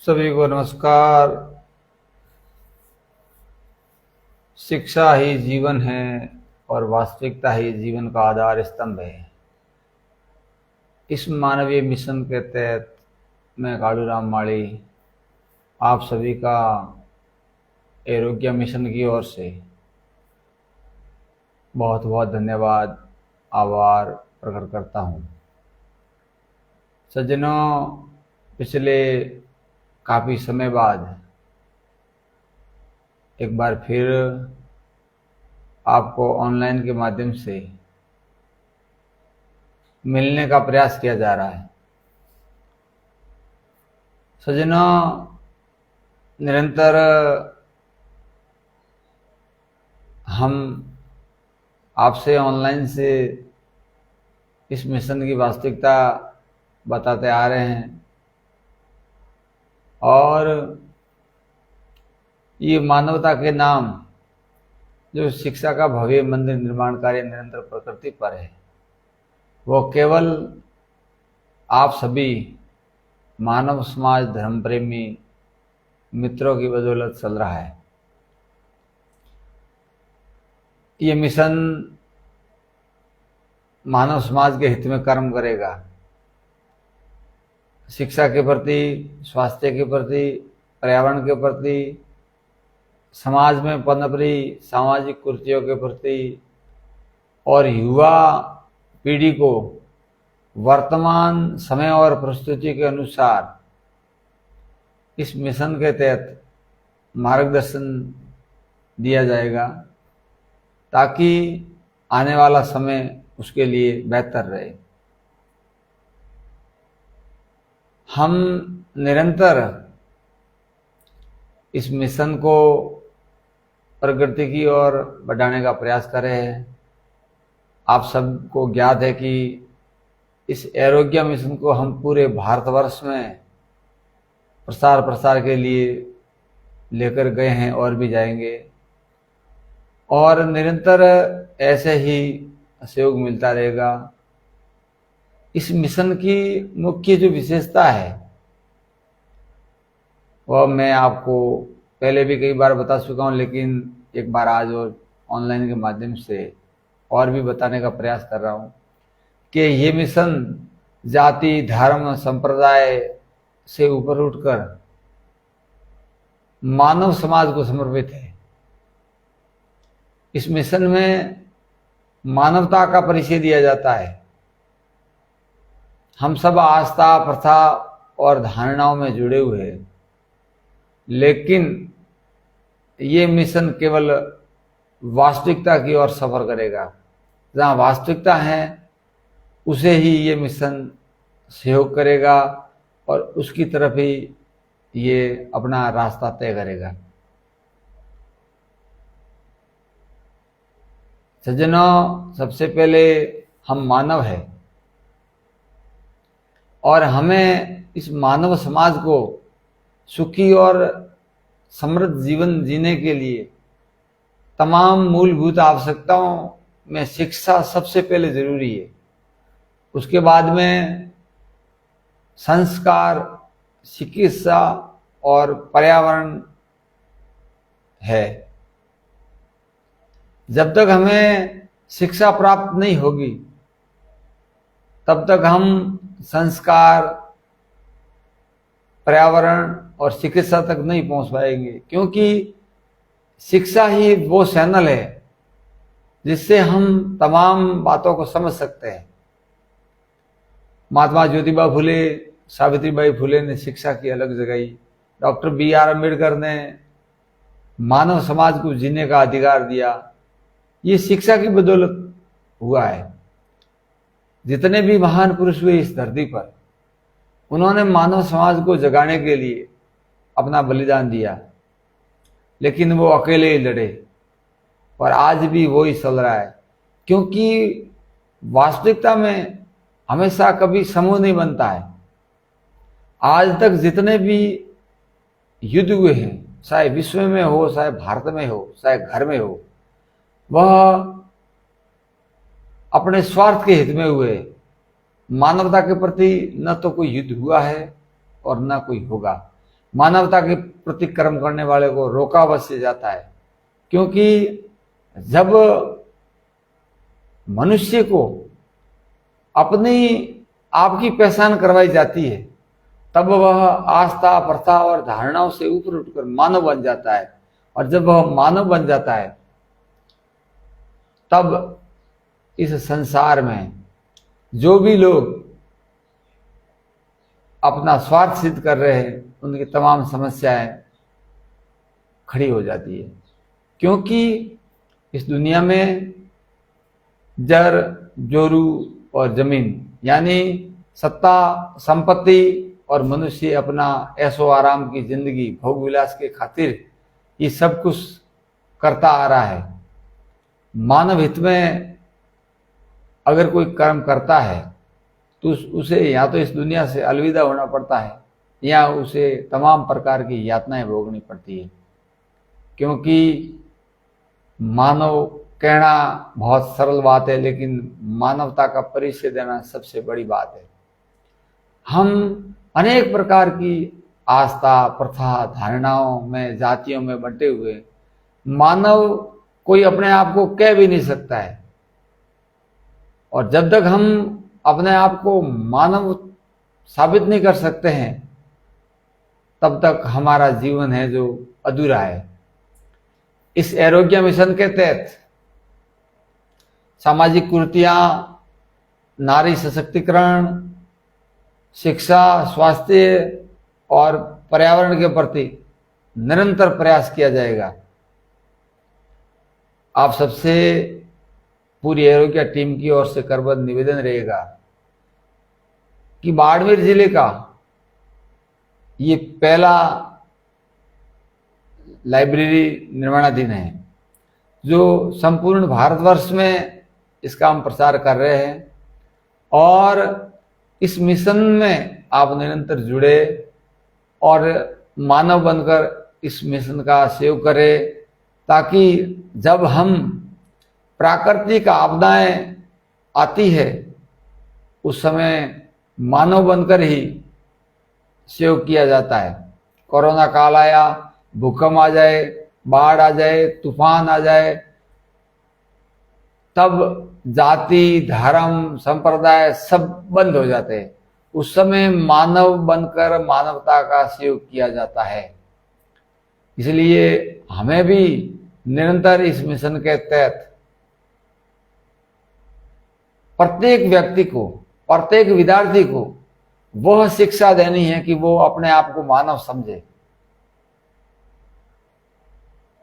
सभी को नमस्कार। शिक्षा ही जीवन है और वास्तविकता ही जीवन का आधार स्तंभ है। इस मानवीय मिशन के तहत मैं कालूराम माड़ी आप सभी का आरोग्य मिशन की ओर से बहुत बहुत धन्यवाद, आभार प्रकट करता हूँ। सज्जनों, पिछले काफ़ी समय बाद एक बार फिर आपको ऑनलाइन के माध्यम से मिलने का प्रयास किया जा रहा है। सज्जनों, निरंतर हम आपसे ऑनलाइन से इस मिशन की वास्तविकता बताते आ रहे हैं और ये मानवता के नाम जो शिक्षा का भव्य मंदिर निर्माण कार्य निरंतर प्रकृति पर है, वो केवल आप सभी मानव समाज धर्म प्रेमी मित्रों की बदौलत चल रहा है। ये मिशन मानव समाज के हित में कर्म करेगा। शिक्षा के प्रति, स्वास्थ्य के प्रति, पर्यावरण के प्रति, समाज में पनप रही सामाजिक कुरीतियों के प्रति और युवा पीढ़ी को वर्तमान समय और परिस्थिति के अनुसार इस मिशन के तहत मार्गदर्शन दिया जाएगा ताकि आने वाला समय उसके लिए बेहतर रहे। हम निरंतर इस मिशन को प्रगति की ओर बढ़ाने का प्रयास कर रहे हैं। आप सबको ज्ञात है कि इस आरोग्य मिशन को हम पूरे भारतवर्ष में प्रसार के लिए लेकर गए हैं और भी जाएंगे और निरंतर ऐसे ही सहयोग मिलता रहेगा। इस मिशन की मुख्य जो विशेषता है वह मैं आपको पहले भी कई बार बता चुका हूँ, लेकिन एक बार आज और ऑनलाइन के माध्यम से और भी बताने का प्रयास कर रहा हूँ कि ये मिशन जाति, धर्म, संप्रदाय से ऊपर उठकर मानव समाज को समर्पित है। इस मिशन में मानवता का परिचय दिया जाता है। हम सब आस्था, प्रथा और धारणाओं में जुड़े हुए हैं, लेकिन ये मिशन केवल वास्तविकता की ओर सफर करेगा। जहाँ वास्तविकता है उसे ही ये मिशन सहयोग करेगा और उसकी तरफ ही ये अपना रास्ता तय करेगा। सज्जनों, सबसे पहले हम मानव हैं और हमें इस मानव समाज को सुखी और समृद्ध जीवन जीने के लिए तमाम मूलभूत आवश्यकताओं में शिक्षा सबसे पहले जरूरी है। उसके बाद में संस्कार, चिकित्सा और पर्यावरण है। जब तक हमें शिक्षा प्राप्त नहीं होगी तब तक हम संस्कार, पर्यावरण और चिकित्सा तक नहीं पहुंच पाएंगे, क्योंकि शिक्षा ही वो चैनल है जिससे हम तमाम बातों को समझ सकते हैं। महात्मा ज्योतिबा फुले, सावित्रीबाई फुले ने शिक्षा की अलग जगाई। Doctor B.R. अम्बेडकर ने मानव समाज को जीने का अधिकार दिया। ये शिक्षा की बदौलत हुआ है। जितने भी महान पुरुष हुए इस धरती पर, उन्होंने मानव समाज को जगाने के लिए अपना बलिदान दिया, लेकिन वो अकेले ही लड़े और आज भी वो ही चल रहा है, क्योंकि वास्तविकता में हमेशा कभी समूह नहीं बनता है। आज तक जितने भी युद्ध हुए हैं, चाहे विश्व में हो, चाहे भारत में हो, चाहे घर में हो, वह अपने स्वार्थ के हित में हुए। मानवता के प्रति न तो कोई युद्ध हुआ है और न कोई होगा। मानवता के प्रति कर्म करने वाले को रोका अवश्य जाता है। क्योंकि जब मनुष्य को अपनी आपकी पहचान करवाई जाती है, तब वह आस्था, प्रथा और धारणाओं से ऊपर उठकर मानव बन जाता है। और जब वह मानव बन जाता है, तब इस संसार में जो भी लोग अपना स्वार्थ सिद्ध कर रहे हैं, उनकी तमाम समस्याएं खड़ी हो जाती है। क्योंकि इस दुनिया में जर, जोरू और जमीन यानी सत्ता, संपत्ति और मनुष्य अपना ऐशो आराम की जिंदगी, भोग विलास के खातिर ये सब कुछ करता आ रहा है। मानव हित में अगर कोई कर्म करता है तो उसे या तो इस दुनिया से अलविदा होना पड़ता है, या उसे तमाम प्रकार की यातनाएं भोगनी पड़ती है। क्योंकि मानव कहना बहुत सरल बात है, लेकिन मानवता का परिचय देना सबसे बड़ी बात है। हम अनेक प्रकार की आस्था, प्रथा, धारणाओं में, जातियों में बंटे हुए मानव कोई अपने आप को कह भी नहीं सकता है। और जब तक हम अपने आप को मानव साबित नहीं कर सकते हैं, तब तक हमारा जीवन है जो अधूरा है। इस आरोग्य मिशन के तहत सामाजिक कुरीतियां, नारी सशक्तिकरण, शिक्षा, स्वास्थ्य और पर्यावरण के प्रति निरंतर प्रयास किया जाएगा। आप सबसे पूरी आरोग्य टीम की ओर से करबद्ध निवेदन रहेगा कि बाड़मेर जिले का ये पहला लाइब्रेरी निर्माणाधीन है, जो संपूर्ण भारतवर्ष में इसका हम प्रचार कर रहे हैं। और इस मिशन में आप निरंतर जुड़े और मानव बनकर इस मिशन का सहयोग करें, ताकि जब हम प्राकृतिक आपदाएं आती है उस समय मानव बनकर ही सहयोग किया जाता है। कोरोना काल आया, भूकंप आ जाए, बाढ़ आ जाए, तूफान आ जाए, तब जाति, धर्म, संप्रदाय सब बंद हो जाते हैं। उस समय मानव बनकर मानवता का सहयोग किया जाता है। इसलिए हमें भी निरंतर इस मिशन के तहत प्रत्येक व्यक्ति को, प्रत्येक विद्यार्थी को वह शिक्षा देनी है कि वो अपने आप को मानव समझे।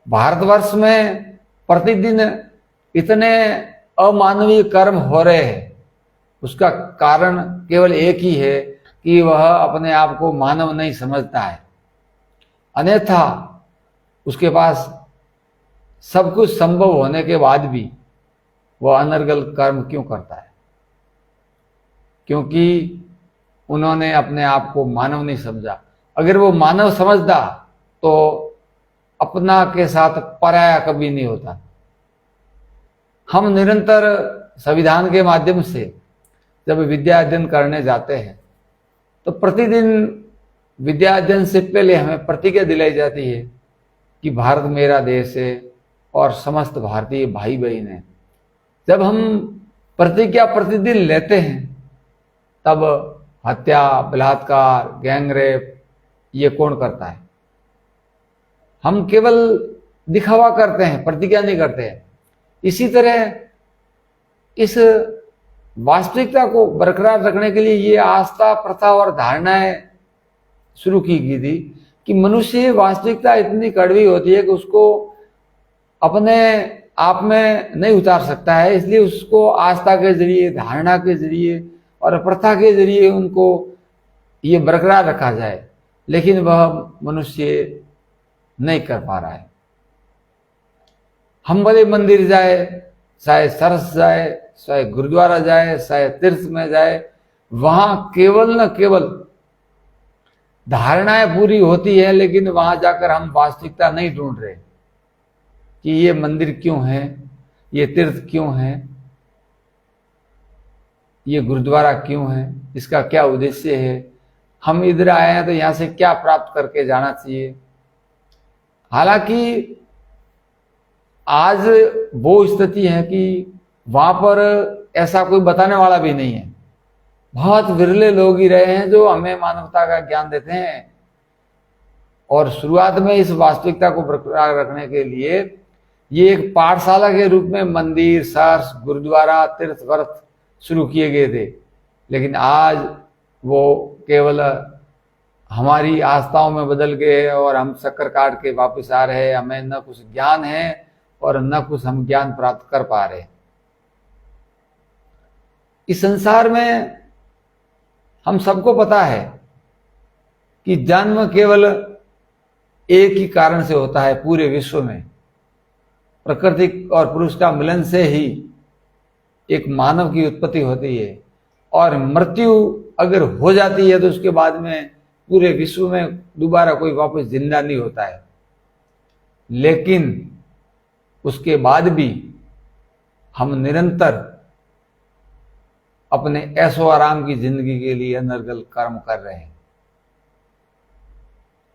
भारतवर्ष में प्रतिदिन इतने अमानवीय कर्म हो रहे हैं, उसका कारण केवल एक ही है कि वह अपने आप को मानव नहीं समझता है। अन्यथा उसके पास सब कुछ संभव होने के बाद भी वह अनर्गल कर्म क्यों करता है? क्योंकि उन्होंने अपने आप को मानव नहीं समझा। अगर वो मानव समझता तो अपना के साथ पराया कभी नहीं होता। हम निरंतर संविधान के माध्यम से जब विद्या अध्ययन करने जाते हैं, तो प्रतिदिन विद्या अध्ययन से पहले हमें प्रतिज्ञा दिलाई जाती है कि भारत मेरा देश है और समस्त भारतीय भाई बहन हैं। जब हम प्रतिज्ञा प्रतिदिन लेते हैं, तब हत्या, बलात्कार, गैंगरेप ये कौन करता है? हम केवल दिखावा करते हैं, प्रतिज्ञा नहीं करते हैं। इसी तरह इस वास्तविकता को बरकरार रखने के लिए ये आस्था, प्रथा और धारणाएं शुरू की गई थी कि मनुष्य वास्तविकता इतनी कड़वी होती है कि उसको अपने आप में नहीं उतार सकता है। इसलिए उसको आस्था के जरिए, धारणा के जरिए और प्रथा के जरिए उनको ये बरकरार रखा जाए, लेकिन वह मनुष्य नहीं कर पा रहा है। हम भले मंदिर जाए, चाहे सरस जाए, चाहे गुरुद्वारा जाए, चाहे तीर्थ में जाए, वहां केवल न केवल धारणाएं पूरी होती है, लेकिन वहां जाकर हम वास्तविकता नहीं ढूंढ रहे कि ये मंदिर क्यों है, ये तीर्थ क्यों है, ये गुरुद्वारा क्यों है, इसका क्या उद्देश्य है, हम इधर आए हैं तो यहाँ से क्या प्राप्त करके जाना चाहिए। हालांकि आज वो स्थिति है कि वहां पर ऐसा कोई बताने वाला भी नहीं है। बहुत विरले लोग ही रहे हैं जो हमें मानवता का ज्ञान देते हैं। और शुरुआत में इस वास्तविकता को बरकरार रखने के लिए ये एक पाठशाला के रूप में मंदिर, चर्च, गुरुद्वारा, तीर्थ व्रत शुरू किए गए थे। लेकिन आज वो केवल हमारी आस्थाओं में बदल गए और हम शक्कर काट के वापस आ रहे हैं। हमें न कुछ ज्ञान है और न कुछ हम ज्ञान प्राप्त कर पा रहे। इस संसार में हम सबको पता है कि जन्म केवल एक ही कारण से होता है पूरे विश्व में। प्रकृति और पुरुष का मिलन से ही एक मानव की उत्पत्ति होती है, और मृत्यु अगर हो जाती है तो उसके बाद में पूरे विश्व में दोबारा कोई वापस जिंदा नहीं होता है। लेकिन उसके बाद भी हम निरंतर अपने ऐशो आराम की जिंदगी के लिए अनर्गल कर्म कर रहे हैं।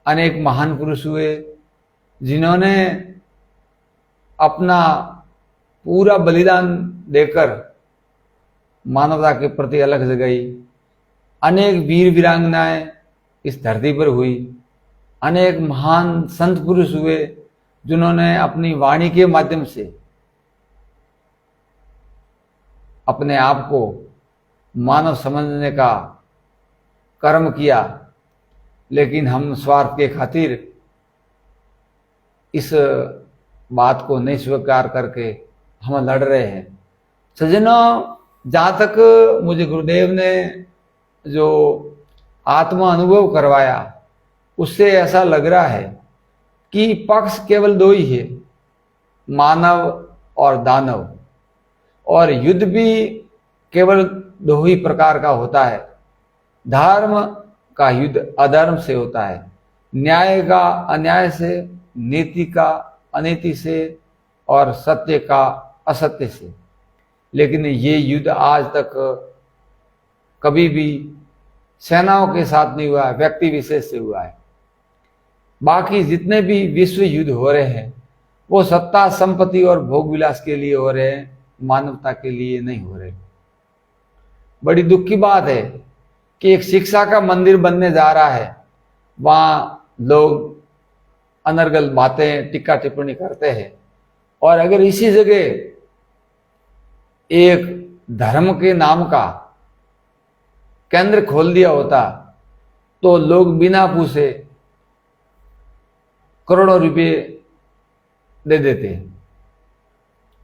अनेक महान पुरुष हुए जिन्होंने अपना पूरा बलिदान देकर मानवता के प्रति अलख जगाई। अनेक वीर वीरांगनाएं इस धरती पर हुई। अनेक महान संत पुरुष हुए जिन्होंने अपनी वाणी के माध्यम से अपने आप को मानव समझने का कर्म किया। लेकिन हम स्वार्थ के खातिर इस बात को नहीं स्वीकार करके हम लड़ रहे हैं। सज्जनों, जहां तक मुझे गुरुदेव ने जो आत्मा अनुभव करवाया उससे ऐसा लग रहा है कि पक्ष केवल दो ही है, मानव और दानव। और युद्ध भी केवल दो ही प्रकार का होता है। धर्म का युद्ध अधर्म से होता है, न्याय का अन्याय से, नीति का अनीति से, और सत्य का असत्य से। लेकिन ये युद्ध आज तक कभी भी सेनाओं के साथ नहीं हुआ है, व्यक्ति विशेष से हुआ है। बाकी जितने भी विश्व युद्ध हो रहे हैं वो सत्ता, संपत्ति और भोग विलास के लिए हो रहे हैं, मानवता के लिए नहीं हो रहे। बड़ी दुख की बात है कि एक शिक्षा का मंदिर बनने जा रहा है, वहां लोग अनर्गल बातें, टिक्का टिप्पणी करते हैं। और अगर इसी जगह एक धर्म के नाम का केंद्र खोल दिया होता तो लोग बिना पूछे करोड़ों रुपए दे देते।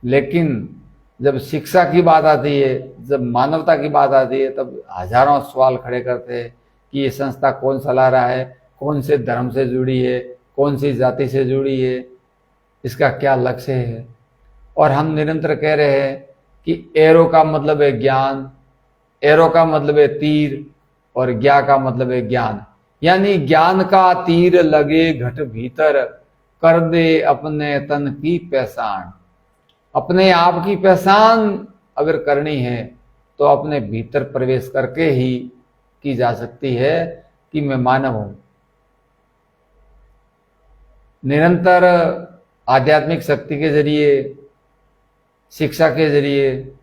लेकिन जब शिक्षा की बात आती है, जब मानवता की बात आती है, तब हजारों सवाल खड़े करते हैं कि ये संस्था कौन चला रहा है, कौन से धर्म से जुड़ी है, कौन सी जाति से जुड़ी है, इसका क्या लक्ष्य है। और हम निरंतर कह रहे हैं कि एरो का मतलब है ज्ञान, एरो का मतलब है तीर, और ज्ञा का मतलब है ज्ञान। यानी ज्ञान का तीर लगे घट भीतर, कर दे अपने तन की पहचान। अपने आप की पहचान अगर करनी है तो अपने भीतर प्रवेश करके ही की जा सकती है कि मैं मानव हूं। निरंतर आध्यात्मिक शक्ति के जरिए, शिक्षा के जरिए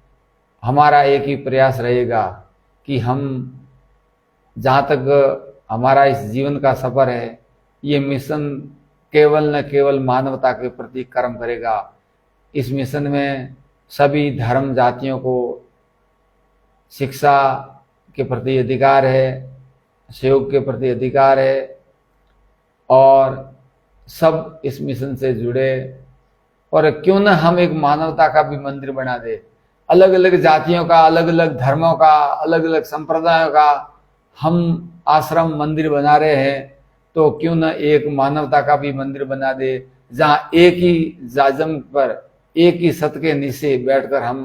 हमारा एक ही प्रयास रहेगा कि हम जहाँ तक हमारा इस जीवन का सफर है, ये मिशन केवल न केवल मानवता के प्रति कर्म करेगा। इस मिशन में सभी धर्म जातियों को शिक्षा के प्रति अधिकार है, सहयोग के प्रति अधिकार है, और सब इस मिशन से जुड़े। और क्यों न हम एक मानवता का भी मंदिर बना दे। अलग अलग जातियों का, अलग अलग धर्मों का, अलग अलग संप्रदायों का हम आश्रम मंदिर बना रहे हैं, तो क्यों न एक मानवता का भी मंदिर बना दे, जहां एक ही जाजम पर, एक ही सत के नीचे बैठकर हम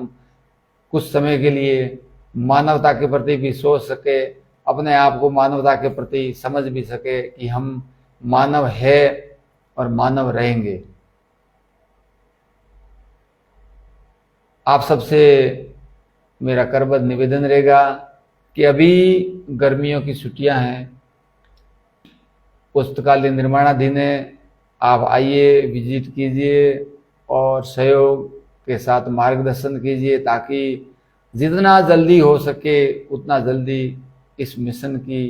कुछ समय के लिए मानवता के प्रति भी सोच सके, अपने आप को मानवता के प्रति समझ भी सके कि हम मानव है और मानव रहेंगे। आप सबसे मेरा करबद्ध निवेदन रहेगा कि अभी गर्मियों की छुट्टियां हैं, पुस्तकालय निर्माणाधीन है। आप आइए, विजिट कीजिए और सहयोग के साथ मार्गदर्शन कीजिए ताकि जितना जल्दी हो सके उतना जल्दी इस मिशन की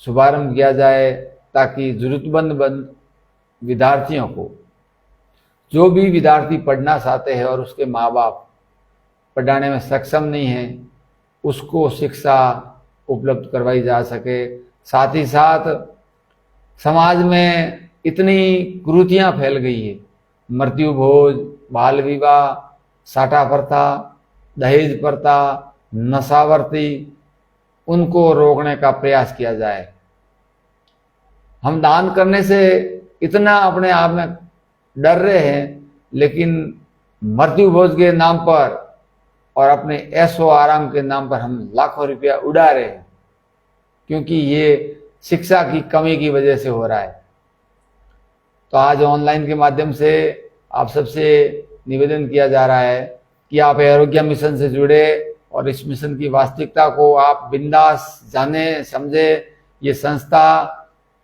शुभारंभ किया जाए, ताकि जरूरतमंद विद्यार्थियों को, जो भी विद्यार्थी पढ़ना चाहते हैं और उसके माँ बाप पढ़ाने में सक्षम नहीं है, उसको शिक्षा उपलब्ध करवाई जा सके। साथ ही साथ समाज में इतनी कुरीतियां फैल गई है, मृत्यु भोज, बाल विवाह, साटा प्रथा, दहेज प्रथा, नशावर्ती, उनको रोकने का प्रयास किया जाए। हम दान करने से इतना अपने आप में डर रहे हैं, लेकिन मृत्यु भोज के नाम पर और अपने ऐशो आराम के नाम पर हम लाखों रुपया उड़ा रहे हैं, क्योंकि ये शिक्षा की कमी की वजह से हो रहा है। तो आज ऑनलाइन के माध्यम से आप सबसे निवेदन किया जा रहा है कि आप आरोग्य मिशन से जुड़े और इस मिशन की वास्तविकता को आप बिंदास जाने समझे। ये संस्था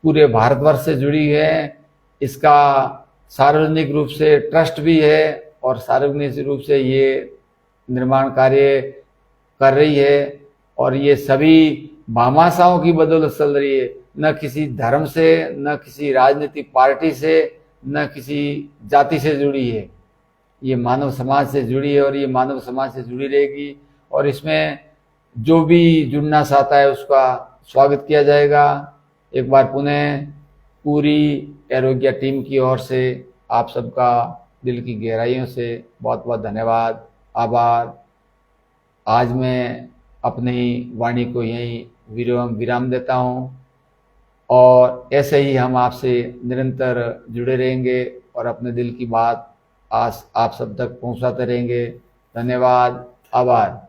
पूरे भारतवर्ष से जुड़ी है, इसका सार्वजनिक रूप से ट्रस्ट भी है और सार्वजनिक रूप से ये निर्माण कार्य कर रही है, और ये सभी भामाशाहों की बदौलत चल रही है। न किसी धर्म से, न किसी राजनीतिक पार्टी से, न किसी जाति से जुड़ी है। ये मानव समाज से जुड़ी है और ये मानव समाज से जुड़ी रहेगी, और इसमें जो भी जुड़ना चाहता है उसका स्वागत किया जाएगा। एक बार पुनः पूरी आरोग्य टीम की ओर से आप सबका दिल की गहराइयों से बहुत बहुत धन्यवाद, आभार। आज मैं अपनी वाणी को यहीं विराम देता हूँ, और ऐसे ही हम आपसे निरंतर जुड़े रहेंगे और अपने दिल की बात आप सब तक पहुँचाते रहेंगे। धन्यवाद, आभार।